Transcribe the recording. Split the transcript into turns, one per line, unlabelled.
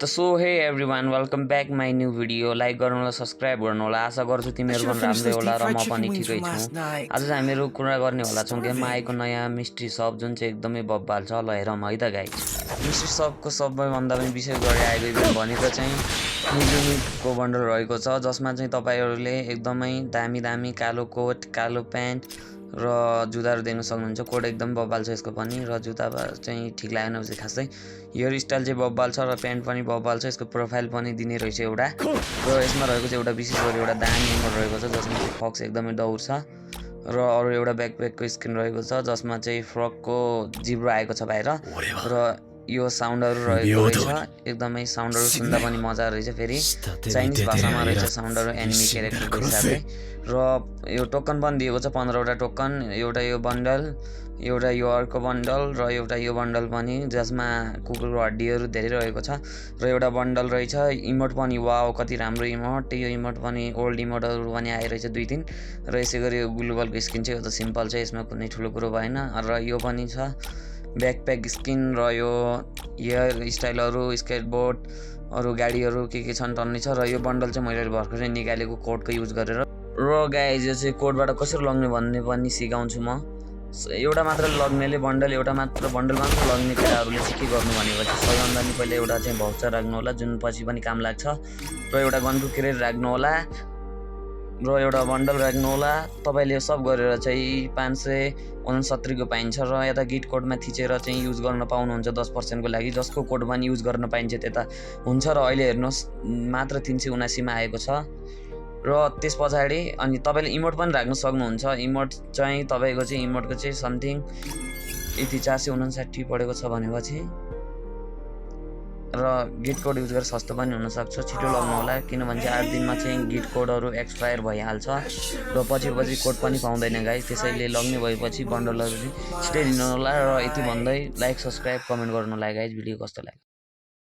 So हे everyone welcome back my new video like गर्नु होला सब्सक्राइब गर्नु होला आशा गर्छु तिमीहरू पनि राम्रै होला र म पनि ठिकै छु। आज चाहिँ हामीहरू कुरा गर्ने होला छौँ गेममा आएको नयाँ मिस्ट्री सप जुन चाहिँ एकदमै बब्बाल छ। ल हेरौँ है त गाइज। मिस्ट्री सपको सबैभन्दा पनि विशेष गरी आएको इभेन्ट भनेको चाहिँ युनिकको बन्डल रहेको छ, जसमा चाहिँ तपाईँहरूले एकदमै दामी दामी कालो कोट कालो प्यान्ट र जुत्ताहरू देख्न सक्नुहुन्छ। कोट एकदम बब्बाल छ यसको पनि, र जुत्ता चाहिँ ठिक लागेन पछि खासै। हेयर स्टाइल चाहिँ बब्बाल छ र प्यान्ट पनि बब्बाल छ। यसको प्रोफाइल पनि दिने रहेछ एउटा, र यसमा रहेको चाहिँ एउटा विशेष गरी एउटा दामी इमोट रहेको छ जसमा चाहिँ फक्स एकदमै डौर छ, र अरू एउटा ब्याकप्याकको स्किन रहेको छ जसमा चाहिँ फ्रकको जिब्रो आएको छ बाहिर, र यो साउन्डहरू रहेको रहेछ। एकदमै साउन्डहरू सुन्दा पनि मजा रहेछ। फेरि चाइनिज भाषामा रहेछ साउन्डहरू एनिमी क्यारेक्टरको हिसाबले, र यो टोकन पनि दिएको छ 15वटा टोकन। एउटा यो बन्डल, एउटा यो अर्को बन्डल, र एउटा यो बन्डल पनि जसमा कुकुरको हड्डीहरू धेरै रहेको छ, र एउटा बन्डल रहेछ। इमोट पनि वाउ कति राम्रो इमोट। यो इमोट पनि ओल्ड इमोटहरू पनि आइरहेछ 2-3, र यसै गरी यो ग्लोबलको स्किन चाहिँ यो त सिम्पल छ, यसमा कुनै ठुलो कुरो भएन। र यो पनि छ ब्याकप्याक स्किन, र यो हेयर स्टाइलहरू स्केटबोर्ड अरू गाडीहरू के छन् टन्नै छ। र यो बन्डल चाहिँ मैले भर्खरै निकालेको कोडको युज गरेर। र गाइज यो चाहिँ कोडबाट कसरी लग्ने भन्ने पनि सिकाउँछु म। एउटा मात्र लग्नेले बन्डल, एउटा मात्र बन्डल मात्र लग्ने केटाहरूले चाहिँ के गर्नु भनेपछि सबैभन्दा नि पहिला एउटा चाहिँ भाउचर राख्नु होला जुन पछि पनि काम लाग्छ, र एउटा गनको क्रेट राख्नु होला, र एउटा बन्डल राख्नु होला। तपाईँले सब गरेर चाहिँ 569 को पाइन्छ, र यता गिट कोडमा थिचेर चाहिँ युज गर्न पाउनुहुन्छ 10% को लागि, जसको कोड पनि युज गर्न पाइन्छ त्यता हुन्छ। र अहिले हेर्नुहोस् मात्र 379 मा आएको छ। र त्यस पछाडि अनि तपाईँले इमोट पनि राख्न सक्नुहुन्छ। इमोट चाहिँ तपाईँको चाहिँ इमोटको चाहिँ समथिङ यति 459 पढेको छ भनेपछि, र गिट कोड युज गरेर सस्तो पनि हुनसक्छ। छिटो लग्नु होला किनभने चाहिँ 8 दिनमा चाहिँ गिट कोडहरू एक्सपायर भइहाल्छ, र पछि कोड पनि पाउँदैन गाइज। त्यसैले लग्ने भएपछि बन्डलहरू चाहिँ छिटै लिनु होला। र यति भन्दै लाइक सब्सक्राइब कमेन्ट गर्नु होला गाइज। भिडियो कस्तो लाग्यो।